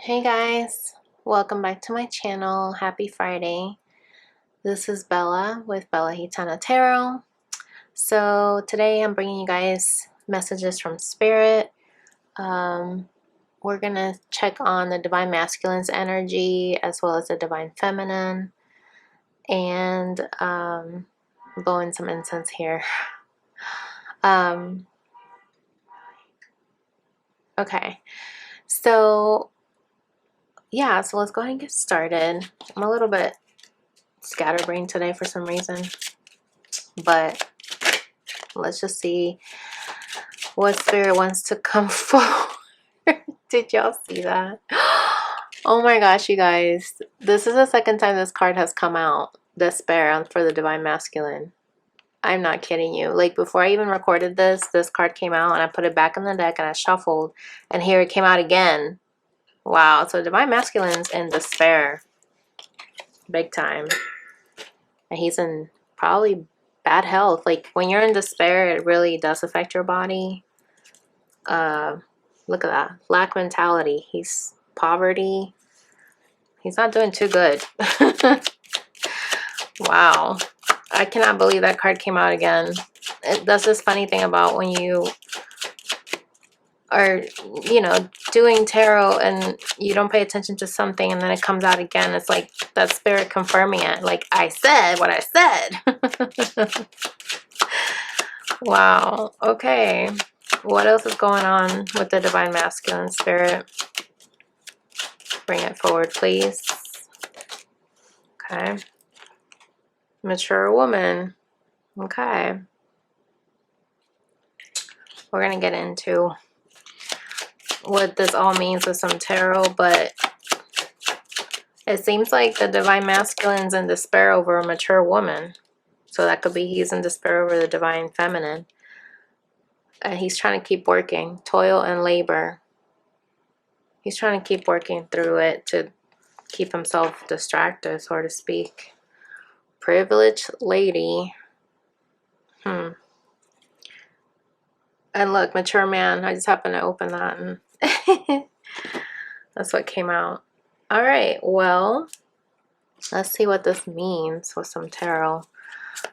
Hey guys, welcome back to my channel. Happy Friday. This is Bella with Bella Gitana Tarot. So today I'm bringing you guys messages from Spirit. We're going to check on the Divine Masculine's energy as well as the Divine Feminine, and blowing some incense here. Okay, so yeah, so let's go ahead and get started. I'm a little bit scatterbrained today for some reason, but let's just see what Spirit wants to come forward. Did y'all see that? Oh my gosh, you guys. This is the second time this card has come out. Despair for the Divine Masculine. I'm not kidding you. Like, before I even recorded this card came out and I put it back in the deck and I shuffled. And here it came out again. Wow. So Divine Masculine's in despair. Big time. And he's in probably bad health. Like, when you're in despair, it really does affect your body. Look at that. Lack mentality. He's poverty. He's not doing too good. Wow. I cannot believe that card came out again. That's this funny thing about when you are, doing tarot and you don't pay attention to something and then it comes out again. It's like that Spirit confirming it. Like, I said what I said. Wow. Okay. What else is going on with the Divine Masculine, Spirit? Bring it forward, please. Okay. Mature woman. Okay. We're going to get into what this all means with some tarot, but it seems like the Divine Masculine's in despair over a mature woman. So that could be he's in despair over the Divine Feminine. And he's trying to keep working. Toil and labor. He's trying to keep working through it to keep himself distracted, so to speak. Privileged lady. And look, mature man. I just happened to open that and that's what came out. All right, well, let's see what this means with some tarot.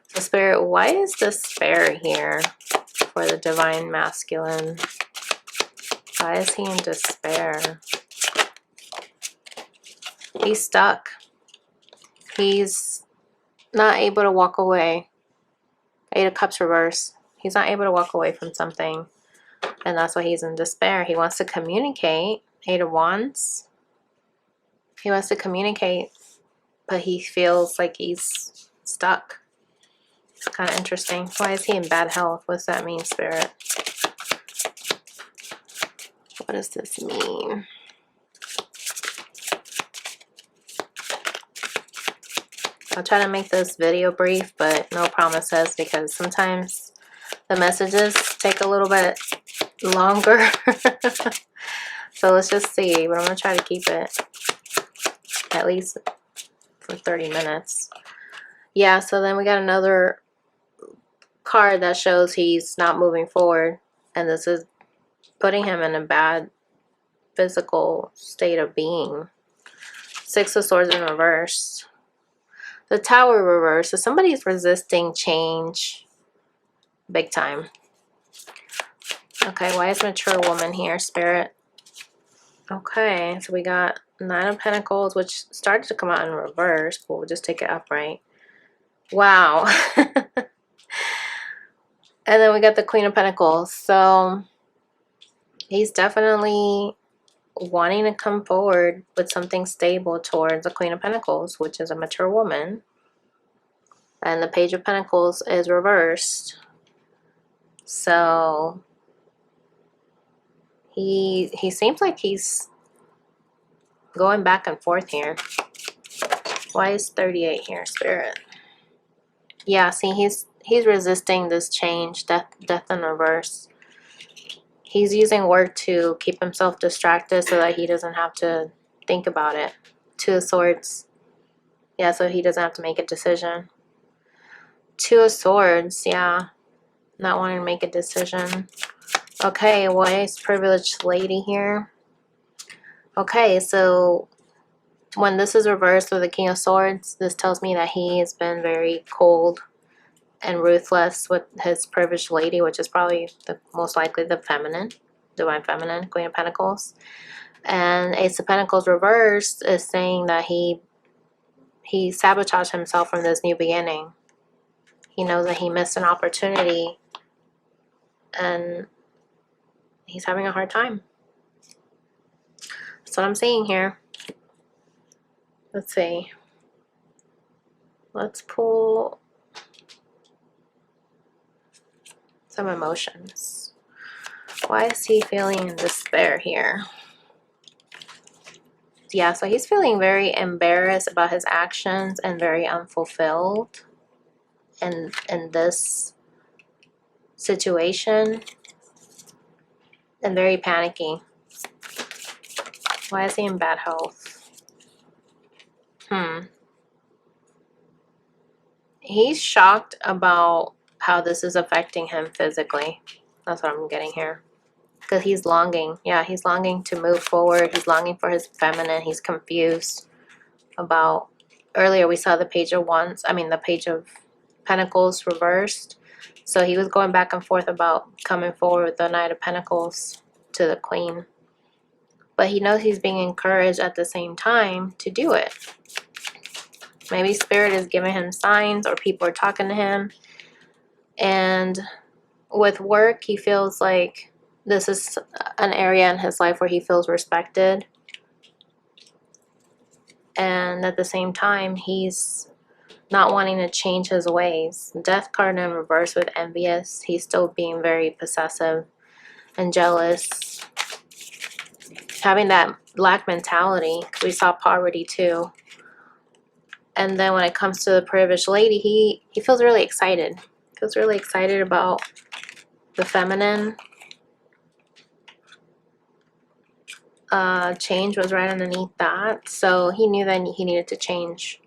So Spirit, why is despair here for the Divine Masculine? Why is he in despair? He's stuck. He's not able to walk away. Eight of Cups reverse. He's not able to walk away from something. And that's why he's in despair. He wants to communicate. Eight of Wands. He wants to communicate, but he feels like he's stuck. It's kind of interesting. Why is he in bad health? What does that mean, Spirit? What does this mean? I'll try to make this video brief, but no promises, because sometimes the messages take a little bit longer. So let's just see, but I'm going to try to keep it at least for 30 minutes. Yeah, so then we got another card that shows he's not moving forward, and this is putting him in a bad physical state of being. Six of Swords in reverse. The Tower reverse. So somebody's resisting change big time. Okay, why is mature woman here, Spirit? Okay, so we got Nine of Pentacles, which started to come out in reverse, but we'll just take it upright. Wow. And then we got the Queen of Pentacles. So he's definitely wanting to come forward with something stable towards the Queen of Pentacles, which is a mature woman. And the Page of Pentacles is reversed. So he seems like he's going back and forth here. Why is 38 here, Spirit? Yeah, see, he's resisting this change, death in reverse. He's using work to keep himself distracted so that he doesn't have to think about it. Two of Swords. Yeah, so he doesn't have to make a decision. Two of Swords, yeah. Not wanting to make a decision. Okay, why is privileged lady here? Okay, so when this is reversed with the King of Swords, this tells me that he has been very cold and ruthless with his privileged lady, which is probably most likely the feminine, divine feminine, Queen of Pentacles. And Ace of Pentacles reversed is saying that he sabotaged himself from this new beginning. He knows that he missed an opportunity and he's having a hard time. That's what I'm seeing here. Let's see. Let's pull some emotions. Why is he feeling despair here? Yeah, so he's feeling very embarrassed about his actions and very unfulfilled in this situation and very panicky. Why is he in bad health? He's shocked about how this is affecting him physically. That's what I'm getting here. Because he's longing. Yeah, he's longing to move forward. He's longing for his feminine. He's confused about... Earlier we saw the Page of Wands. I mean, the Page of Pentacles reversed. So he was going back and forth about coming forward with the Knight of Pentacles to the Queen. But he knows he's being encouraged at the same time to do it. Maybe Spirit is giving him signs or people are talking to him. And with work, he feels like this is an area in his life where he feels respected. And at the same time, he's not wanting to change his ways. Death card in reverse with envious. He's still being very possessive and jealous. Having that lack mentality. We saw poverty too. And then when it comes to the privileged lady, he feels really excited. Feels really excited about the feminine. Change was right underneath that. So he knew that he needed to change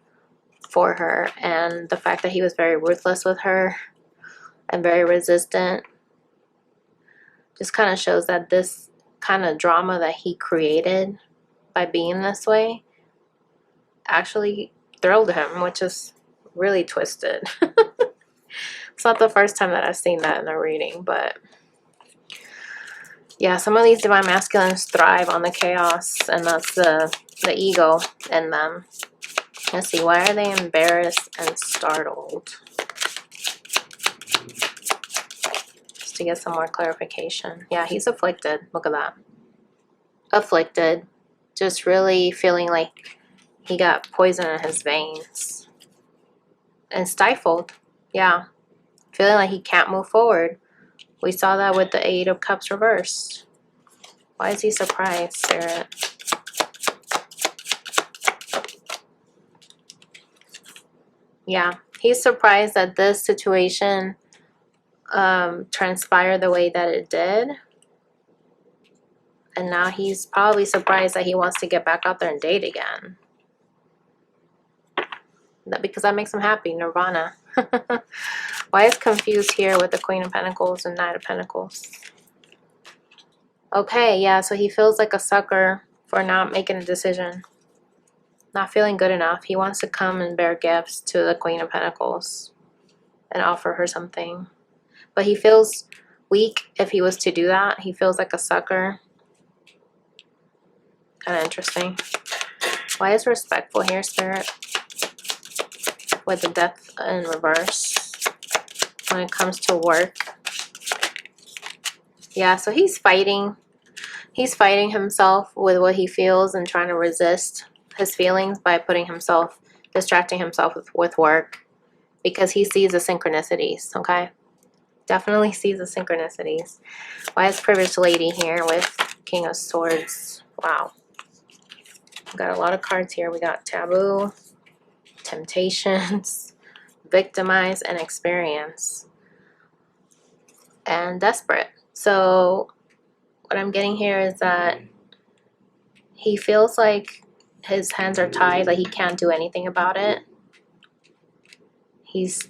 for her. And the fact that he was very ruthless with her and very resistant just kind of shows that this kind of drama that he created by being this way actually thrilled him, which is really twisted. It's not the first time that I've seen that in a reading, but yeah, some of these divine masculines thrive on the chaos, and that's the ego in them. Let's see, why are they embarrassed and startled? Just to get some more clarification. Yeah, he's afflicted. Look at that. Afflicted. Just really feeling like he got poison in his veins. And stifled. Yeah. Feeling like he can't move forward. We saw that with the Eight of Cups reversed. Why is he surprised, Spirit? Yeah, he's surprised that this situation transpired the way that it did. And now he's probably surprised that he wants to get back out there and date again. Because that makes him happy, Nirvana. Why is confused here with the Queen of Pentacles and Knight of Pentacles? Okay, yeah, so he feels like a sucker for not making a decision. Not feeling good enough. He wants to come and bear gifts to the Queen of Pentacles and offer her something. But he feels weak if he was to do that. He feels like a sucker. Kind of interesting. Why is respectful here, Spirit? With the Death in reverse. When it comes to work. Yeah, so he's fighting. He's fighting himself with what he feels and trying to resist his feelings by distracting himself with work. Because he sees the synchronicities, okay? Definitely sees the synchronicities. Why is privileged lady here with King of Swords? Wow. We got a lot of cards here. We got taboo, temptations, victimize, and experience. And desperate. So what I'm getting here is that he feels like his hands are tied, like he can't do anything about it. He's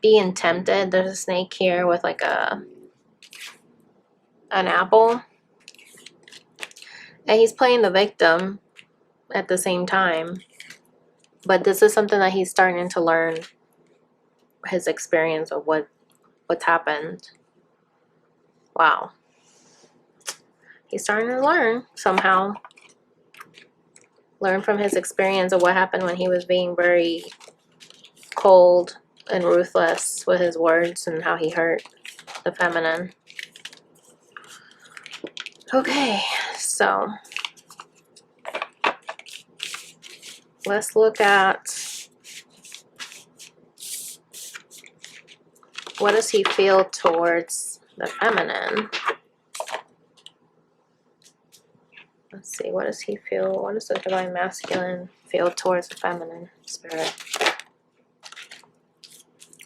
being tempted. There's a snake here with like an apple. And he's playing the victim at the same time. But this is something that he's starting to learn, his experience of what's happened. Wow. He's starting to learn somehow. Learn from his experience of what happened when he was being very cold and ruthless with his words and how he hurt the feminine. Okay, so let's look at what does he feel towards the feminine. Let's see, what does he feel? What does the divine masculine feel towards the feminine spirit?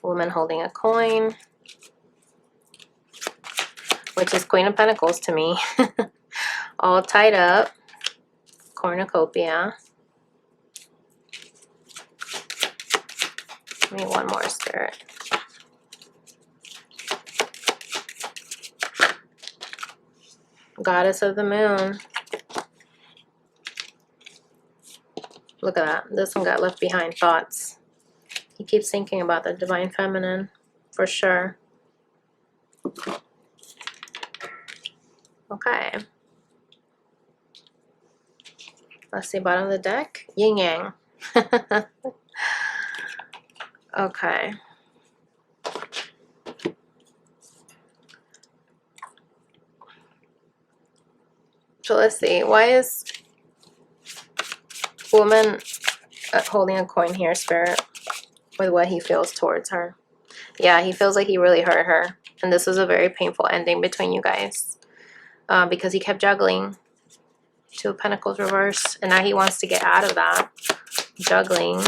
Woman holding a coin, which is Queen of Pentacles to me. All tied up. Cornucopia. Give me one more, Spirit. Goddess of the Moon. Look at that. This one got left behind. Thoughts. He keeps thinking about the divine feminine, for sure. Okay. Let's see, bottom of the deck. Yin Yang. Okay. So let's see. Why is woman holding a coin here, Spirit, with what he feels towards her? Yeah, he feels like he really hurt her. And this was a very painful ending between you guys. Because he kept juggling. Two of Pentacles reverse. And now he wants to get out of that. Juggling.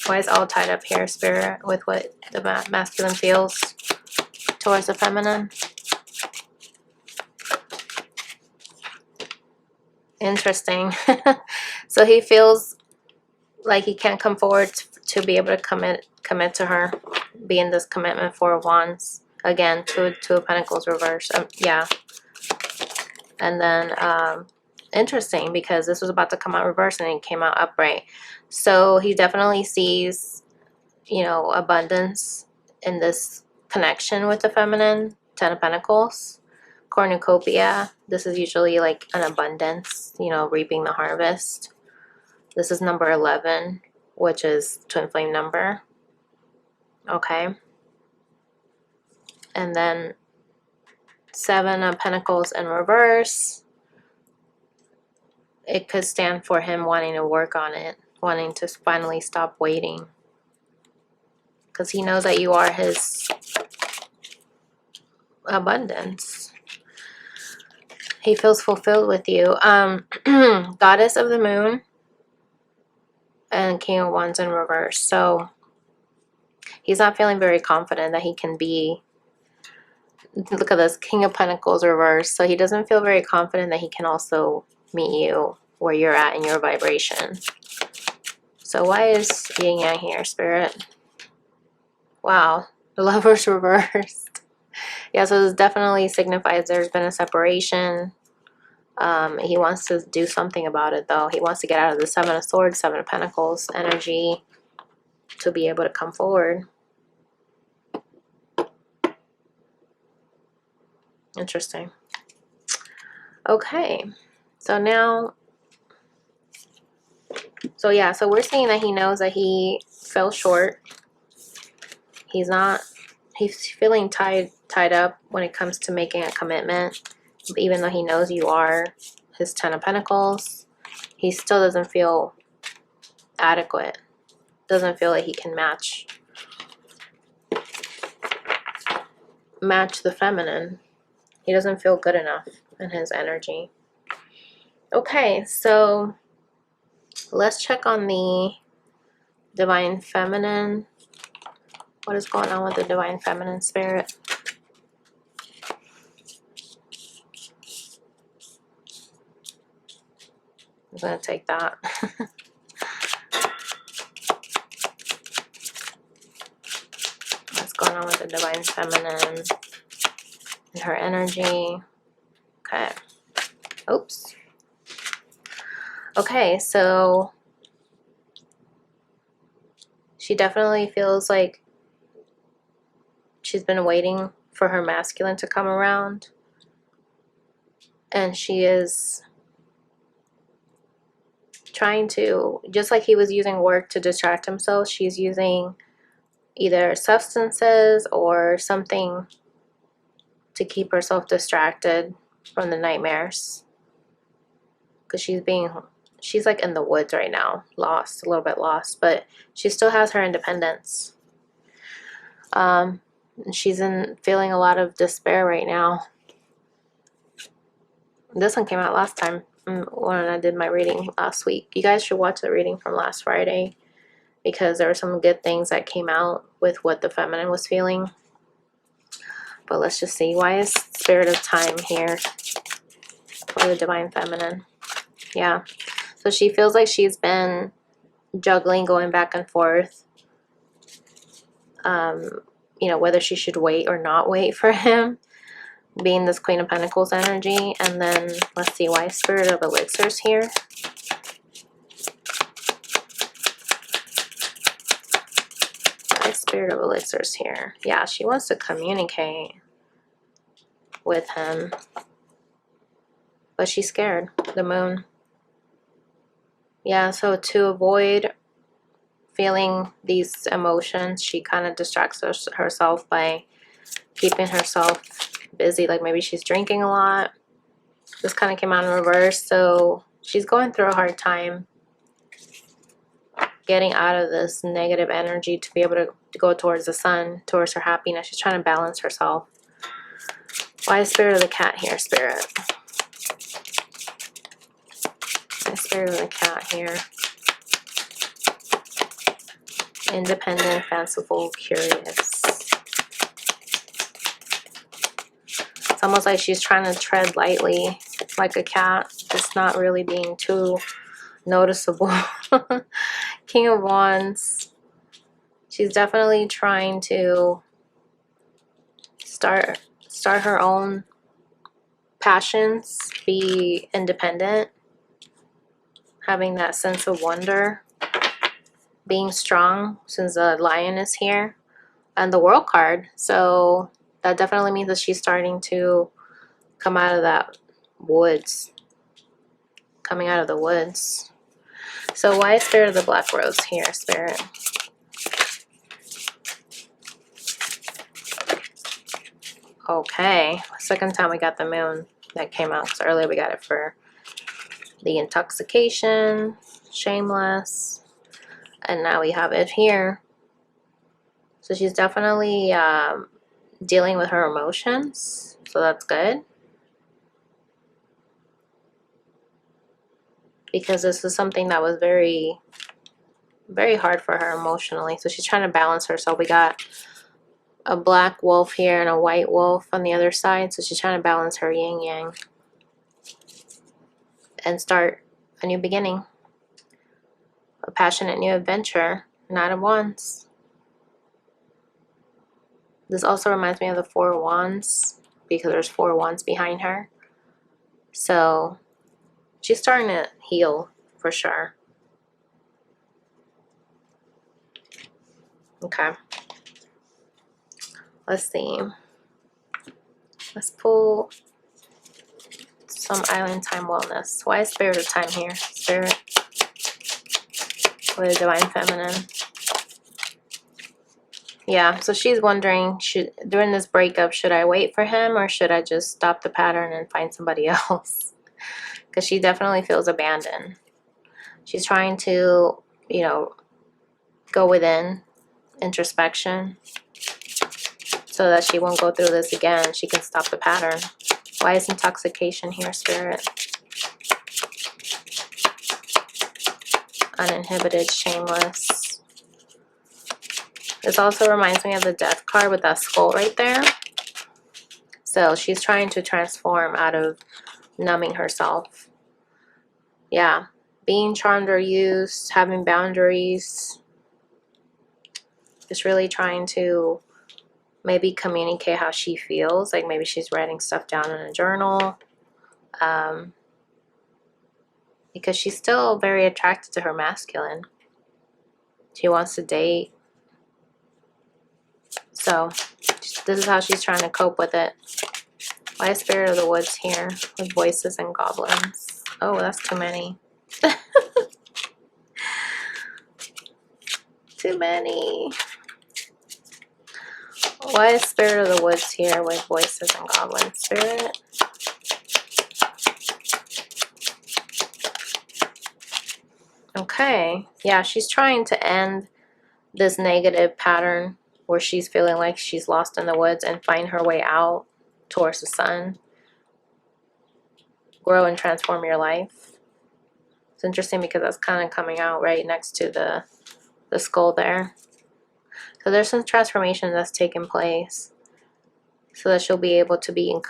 Why is all tied up here, Spirit, with what the masculine feels towards the feminine? Interesting. So he feels like he can't come forward to be able to commit to her. Be in this commitment. Four of Wands. Again, two of Pentacles reverse. Yeah. And then, interesting, because this was about to come out reverse and it came out upright. So he definitely sees, you know, abundance in this connection with the feminine. Ten of Pentacles. Cornucopia. This is usually like an abundance, you know, reaping the harvest. This is number 11, which is twin flame number. Okay. And then Seven of Pentacles in reverse. It could stand for him wanting to work on it, wanting to finally stop waiting. Because he knows that you are his abundance. He feels fulfilled with you. Goddess of the Moon and King of Wands in reverse. So he's not feeling very confident that he can be. Look at this, King of Pentacles reverse. So he doesn't feel very confident that he can also meet you where you're at in your vibration. So why is Yin Yang here, Spirit? Wow, the Lovers reversed. Yeah, so this definitely signifies there's been a separation. He wants to do something about it, though. He wants to get out of the Seven of Swords, Seven of Pentacles energy to be able to come forward. Interesting. Okay, so now, so yeah, so we're seeing that he knows that he fell short. He's feeling tied up when it comes to making a commitment. Even though he knows you are his Ten of Pentacles, he still doesn't feel adequate. Doesn't feel like he can match the feminine. He doesn't feel good enough in his energy. Okay, so let's check on the divine feminine. What is going on with the divine feminine, Spirit? I'm going to take that. What's going on with the divine feminine and her energy? Okay. Oops. Okay, so she definitely feels like she's been waiting for her masculine to come around. And she is trying to, just like he was using work to distract himself, she's using either substances or something to keep herself distracted from the nightmares. Because she's like in the woods right now, lost, a little bit lost, but she still has her independence. She's feeling a lot of despair right now. This one came out last time when I did my reading last week. You guys should watch the reading from last Friday because there were some good things that came out with what the feminine was feeling. But let's just see. Why is Spirit of Time here for the Divine Feminine? Yeah. So she feels like she's been juggling, going back and forth. You know, whether she should wait or not wait for him, being this Queen of Pentacles energy. And then let's see, why is Spirit of Elixirs here? Why is Spirit of Elixirs here? Yeah, she wants to communicate with him, but she's scared. The Moon. Yeah, so to avoid feeling these emotions, she kind of distracts herself by keeping herself busy. Like maybe she's drinking a lot. This kind of came out in reverse. So she's going through a hard time getting out of this negative energy to be able to go towards the sun, towards her happiness. She's trying to balance herself. Why is Spirit of the Cat here, Spirit? Why is Spirit of the Cat here? Independent, fanciful, curious. It's almost like she's trying to tread lightly like a cat, just not really being too noticeable. King of Wands. She's definitely trying to start her own passions, be independent, having that sense of wonder, being strong, since the Lion is here, and the World card. So that definitely means that she's starting to come out of that woods. Coming out of the woods. So why is Spirit of the Black Rose here, Spirit? Okay, second time we got the Moon that came out. So earlier we got it for the intoxication, shameless, and now we have it here. So she's definitely dealing with her emotions, so that's good. Because this is something that was very, very hard for her emotionally. So she's trying to balance herself. We got a black wolf here and a white wolf on the other side. So she's trying to balance her yin yang and start a new beginning. A passionate new adventure. Knight of Wands. This also reminds me of the Four of Wands because there's 4 wands behind her. So she's starting to heal for sure. Okay. Let's see. Let's pull some Island Time Wellness. Why is Spirit of Time here? Spirit with a Divine Feminine. Yeah, so she's wondering, during this breakup, should I wait for him or should I just stop the pattern and find somebody else? Because she definitely feels abandoned. She's trying to, you know, go within, introspection, so that she won't go through this again. She can stop the pattern. Why is intoxication here, Spirit? Uninhibited, shameless. This also reminds me of the Death card with that skull right there. So she's trying to transform out of numbing herself. Yeah, being charmed or used, having boundaries. Just really trying to maybe communicate how she feels. Like maybe she's writing stuff down in a journal. because she's still very attracted to her masculine. She wants to date. So this is how she's trying to cope with it. Why is Spirit of the Woods here with voices and goblins? Oh, that's too many. Too many. Why is Spirit of the Woods here with voices and goblins? Spirit. Okay. Yeah, she's trying to end this negative pattern where she's feeling like she's lost in the woods and find her way out towards the sun. Grow and transform your life. It's interesting because that's kind of coming out right next to the skull there. So there's some transformation that's taking place so that she'll be able to be in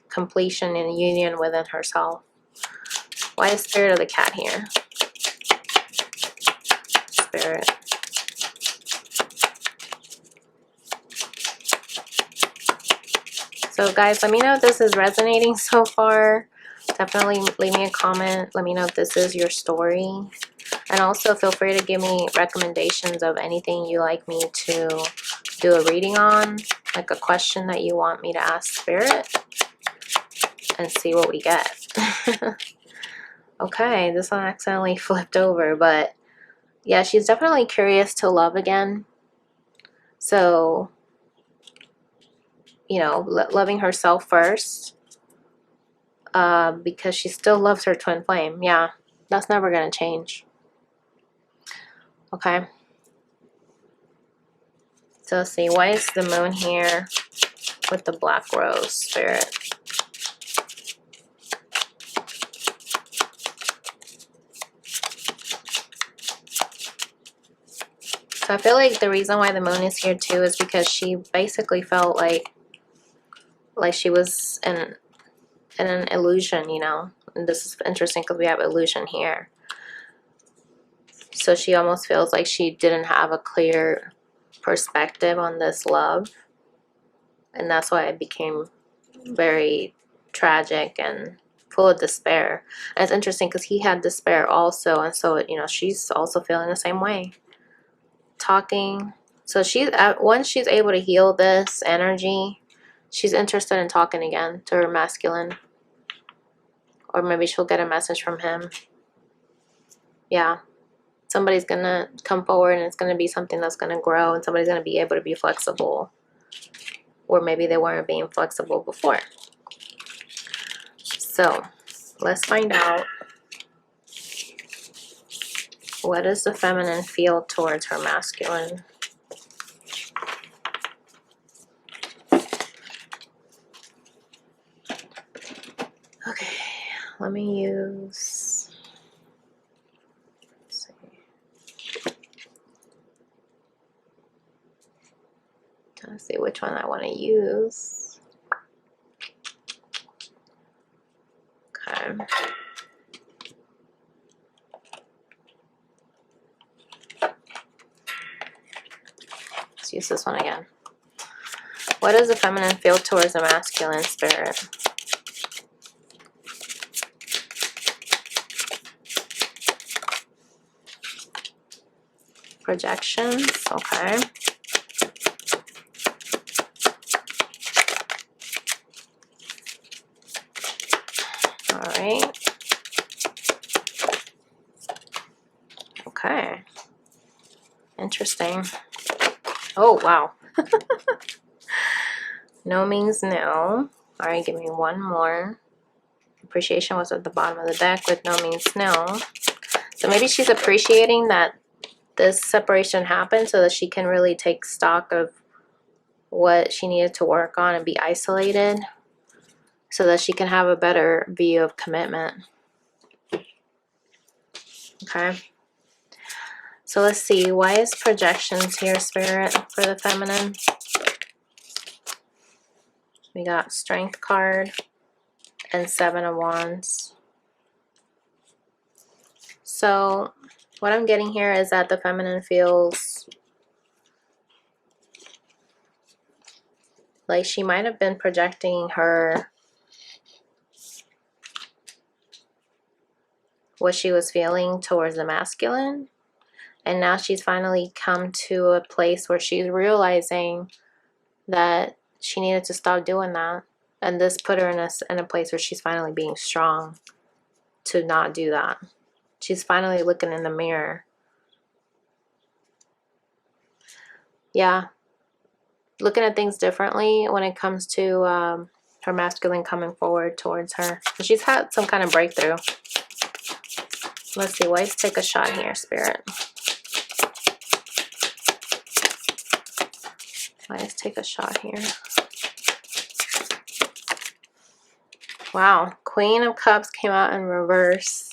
completion and union within herself. Why is Spirit of the Cat here? Spirit. So guys, let me know if this is resonating so far. Definitely leave me a comment. Let me know if this is your story. And also feel free to give me recommendations of anything you like me to do a reading on. Like a question that you want me to ask Spirit. And see what we get. Okay, this one accidentally flipped over. But yeah, she's definitely curious to love again. So, you know, loving herself first. Because she still loves her twin flame. Yeah, that's never going to change. Okay. So let's see. Why is the moon here with the black rose, Spirit? So I feel like the reason why the moon is here too is because she basically felt like she was in an illusion, you know. And this is interesting because we have illusion here. So she almost feels like she didn't have a clear perspective on this love. And that's why it became very tragic and full of despair. And it's interesting because he had despair also. And so, you know, she's also feeling the same way. Talking. So once she's able to heal this energy, she's interested in talking again to her masculine. Or maybe she'll get a message from him. Yeah. Somebody's going to come forward and it's going to be something that's going to grow. And somebody's going to be able to be flexible. Or maybe they weren't being flexible before. So, let's find out. What does the feminine feel towards her masculine? Okay, let me use, let's see. Trying to see which one I want to use. Okay. Let's use this one again. What does the feminine feel towards the masculine, Spirit? Projections, okay. Alright. Okay. Interesting. Oh, wow. No means no. Alright, give me one more. Appreciation was at the bottom of the deck with no means no. So maybe she's appreciating that this separation happened so that she can really take stock of what she needed to work on and be isolated so that she can have a better view of commitment. Okay. So let's see. Why is projections here, Spirit, for the feminine? We got Strength card and Seven of Wands. So what I'm getting here is that the feminine feels like she might have been projecting her what she was feeling towards the masculine. And now she's finally come to a place where she's realizing that she needed to stop doing that. And this put her in a place where she's finally being strong to not do that. She's finally looking in the mirror. Yeah. Looking at things differently when it comes to her masculine coming forward towards her. She's had some kind of breakthrough. Let's see. Let's take a shot here, Spirit. Let's take a shot here. Wow. Queen of Cups came out in reverse.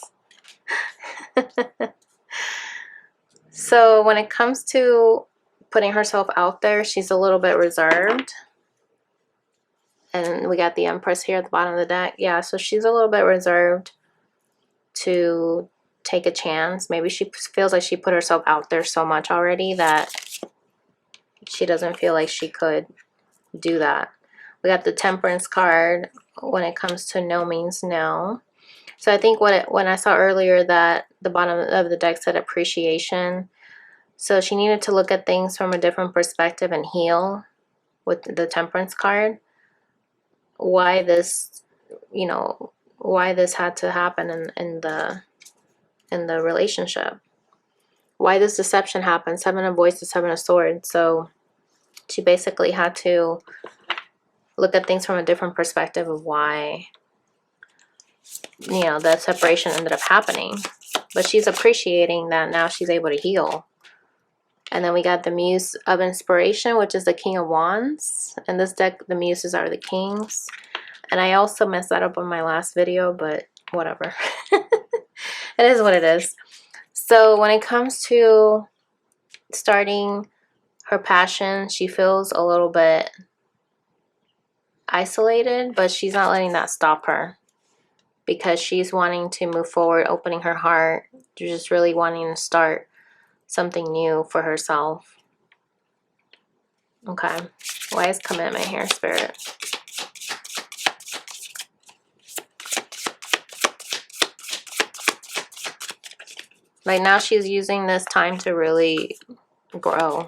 So when it comes to putting herself out there, she's a little bit reserved. And we got the Empress here at the bottom of the deck. Yeah, so she's a little bit reserved to take a chance. Maybe she feels like she put herself out there so much already that she doesn't feel like she could do that. We got the Temperance card when it comes to no means no. So I think when I saw earlier that the bottom of the deck said appreciation. So she needed to look at things from a different perspective and heal with the Temperance card. Why this, you know, why this had to happen in the relationship. Why this deception happened. 7 of Voices, 7 of Swords. So she basically had to look at things from a different perspective of why, you know, that separation ended up happening. But she's appreciating that now she's able to heal. And then we got the Muse of Inspiration, which is the King of Wands. In this deck, the Muses are the Kings. And I also messed that up on my last video, but whatever. It is what it is. So when it comes to starting her passion, she feels a little bit isolated, but she's not letting that stop her. Because she's wanting to move forward, opening her heart, just really wanting to start something new for herself. Okay. Why is commitment here, Spirit? Like now she's using this time to really grow.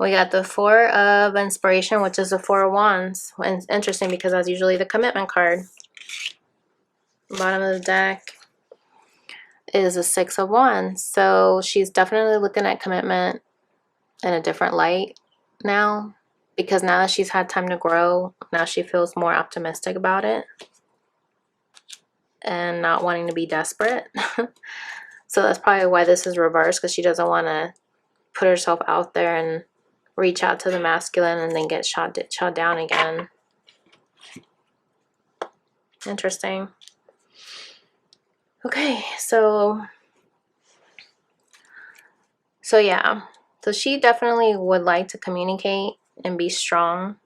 We got the 4 of Inspiration, which is the 4 of Wands. And it's interesting because that's usually the commitment card. Bottom of the deck is a 6 of Wands. So she's definitely looking at commitment in a different light now, because now that she's had time to grow, now she feels more optimistic about it and not wanting to be desperate. So that's probably why this is reversed, because she doesn't want to put herself out there and reach out to the masculine and then get shot down again. Interesting. Okay, so yeah. So she definitely would like to communicate and be strong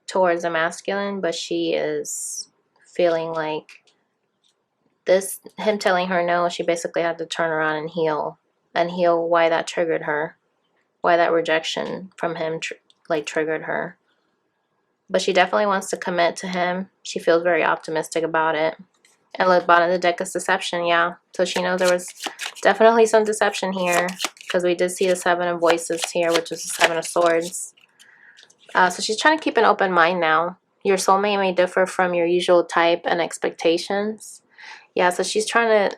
towards the masculine, but she is feeling like this, him telling her no, she basically had to turn around and heal why that triggered her, why that rejection from him triggered her. But she definitely wants to commit to him. She feels very optimistic about it. And look, bottom of the deck is deception, yeah. So she knows there was definitely some deception here, because we did see the 7 of Voices here, which is the 7 of Swords. So she's trying to keep an open mind now. Your soulmate may differ from your usual type and expectations. Yeah, so she's trying to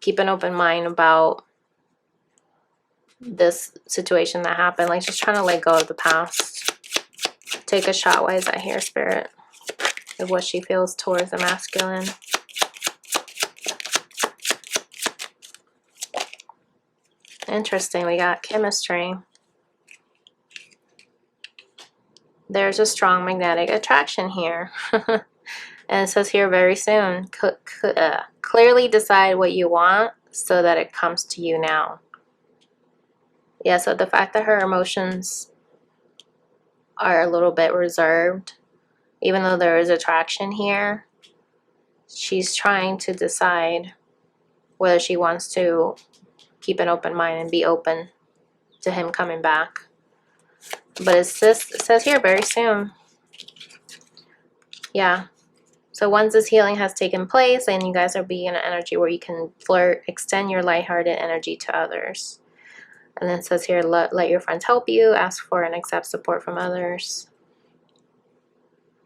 keep an open mind about this situation that happened. Like she's trying to let go of the past. Take a shot. Why is that here, Spirit? Of what she feels towards the masculine. Interesting. We got chemistry. There's a strong magnetic attraction here. And it says here very soon, clearly decide what you want so that it comes to you now. Yeah, so the fact that her emotions are a little bit reserved, even though there is attraction here, she's trying to decide whether she wants to keep an open mind and be open to him coming back. But it says here very soon. Yeah. So once this healing has taken place, then you guys are being in an energy where you can flirt, extend your lighthearted energy to others. And then it says here, let your friends help you, ask for and accept support from others.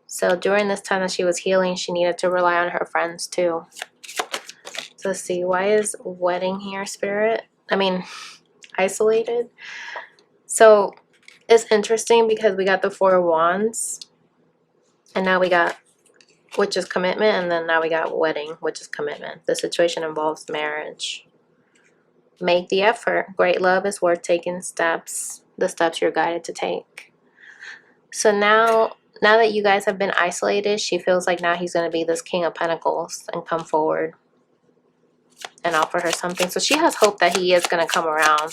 So during this time that she was healing, she needed to rely on her friends too. So let's see, why is wedding here, Spirit? I mean, isolated. So it's interesting because we got the Four of Wands, and now we got, which is commitment, and then now we got wedding, which is commitment. The situation involves marriage. Make the effort. Great love is worth taking steps, the steps you're guided to take. So now that you guys have been isolated, she feels like now he's going to be this King of Pentacles and come forward and offer her something. So she has hope that he is going to come around,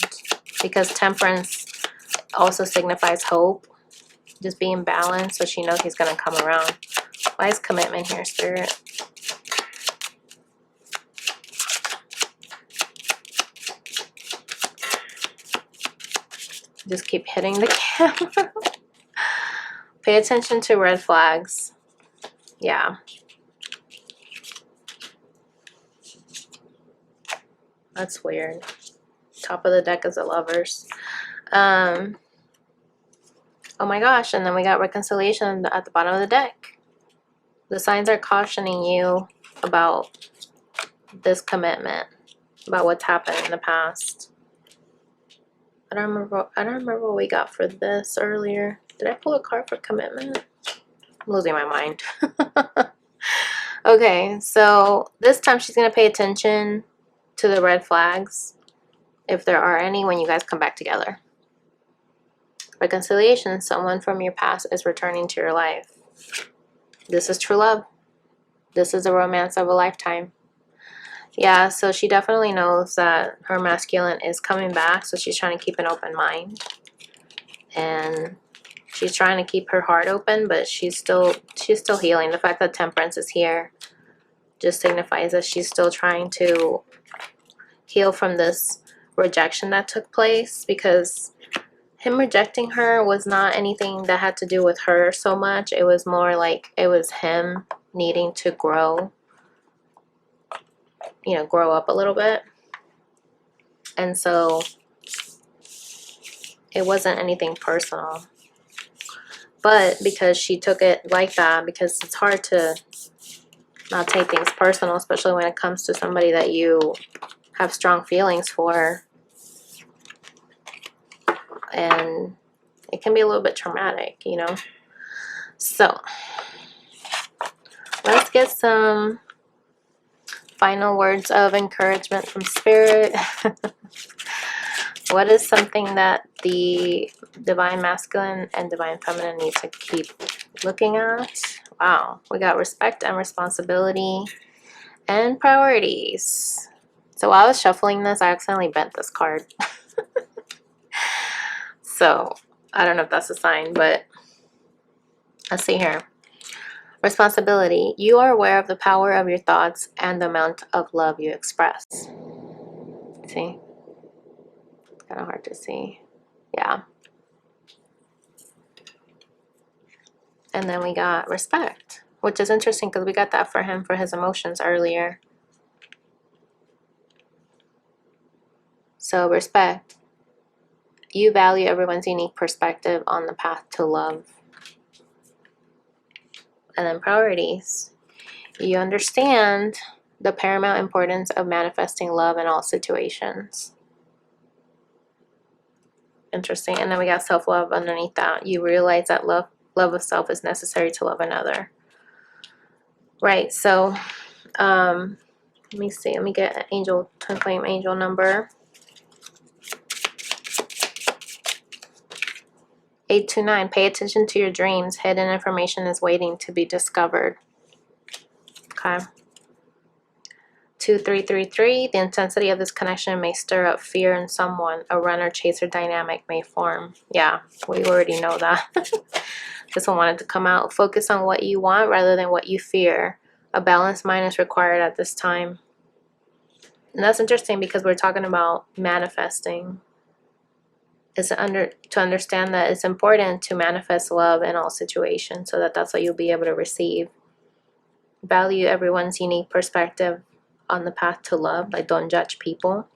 because Temperance also signifies hope, just being balanced. So she knows he's going to come around. Why is commitment here, Spirit? Just keep hitting the camera. Pay attention to red flags. Yeah. That's weird. Top of the deck is the Lovers. Oh my gosh. And then we got reconciliation at the bottom of the deck. The signs are cautioning you about this commitment, about what's happened in the past. I don't remember what we got for this earlier. Did I pull a card for commitment? I'm losing my mind. Okay, so this time she's going to pay attention to the red flags, if there are any, when you guys come back together. Reconciliation. Someone from your past is returning to your life. This is true love. This is a romance of a lifetime. Yeah, so she definitely knows that her masculine is coming back, so she's trying to keep an open mind. And she's trying to keep her heart open, but she's still healing. The fact that Temperance is here just signifies that she's still trying to heal from this rejection that took place, because him rejecting her was not anything that had to do with her so much. It was more like it was him needing to grow, you know, grow up a little bit. And so it wasn't anything personal. But because she took it like that, because it's hard to not take things personal, especially when it comes to somebody that you have strong feelings for. And it can be a little bit traumatic, you know. So let's get some final words of encouragement from Spirit. What is something that the Divine Masculine and Divine Feminine need to keep looking at? Wow, we got respect and responsibility and priorities. So while I was shuffling this, I accidentally bent this card. So I don't know if that's a sign, but let's see here. Responsibility. You are aware of the power of your thoughts and the amount of love you express. See? It's kind of hard to see. Yeah. And then we got respect, which is interesting because we got that for him for his emotions earlier. So respect. You value everyone's unique perspective on the path to love. And then priorities. You understand the paramount importance of manifesting love in all situations. Interesting. And then we got self-love underneath that. You realize that love of self is necessary to love another. Right. So let me see. Let me get an angel, twin flame angel number. 829. Pay attention to your dreams. Hidden information is waiting to be discovered. Okay. 2333. The intensity of this connection may stir up fear in someone. A runner-chaser dynamic may form. Yeah, we already know that. This one wanted to come out. Focus on what you want rather than what you fear. A balanced mind is required at this time. And that's interesting because we're talking about manifesting. Is to understand that it's important to manifest love in all situations, so that's what you'll be able to receive. value everyone's unique perspective on the path to love. Like, don't judge people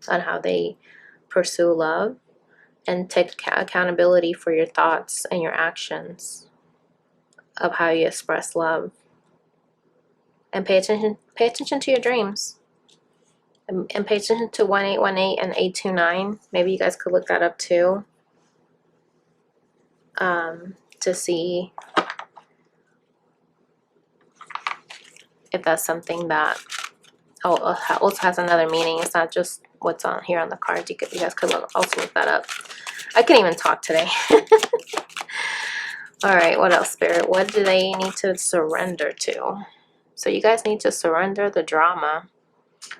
on how they pursue love, and take accountability for your thoughts and your actions of how you express love. And pay attention to your dreams. And pay attention to 1818 and 829. Maybe you guys could look that up too, to see if that's something that also has another meaning. It's not just what's on here on the cards. You guys could also look that up. I can't even talk today. All right, what else, Spirit? What do they need to surrender to? So you guys need to surrender the drama.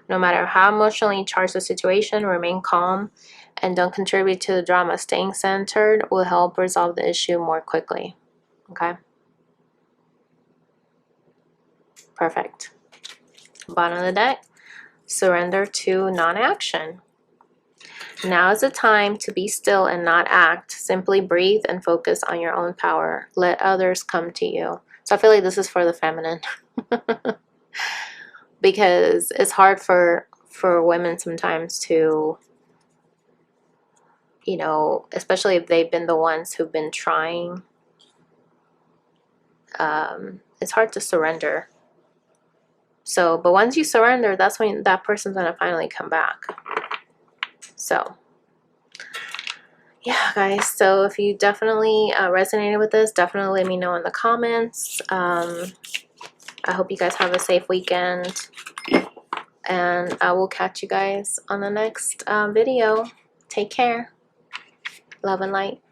No matter how emotionally charged the situation, remain calm and don't contribute to the drama. Staying centered will help resolve the issue more quickly. Okay? Perfect. Bottom of the deck, surrender to non-action. Now is the time to be still and not act. Simply breathe and focus on your own power. Let others come to you. So I feel like this is for the feminine. Because it's hard for women sometimes to, you know, especially if they've been the ones who've been trying. It's hard to surrender. So, but once you surrender, that's when that person's gonna finally come back. So, yeah, guys. So if you definitely resonated with this, definitely let me know in the comments. I hope you guys have a safe weekend. And I will catch you guys on the next video. Take care. Love and light.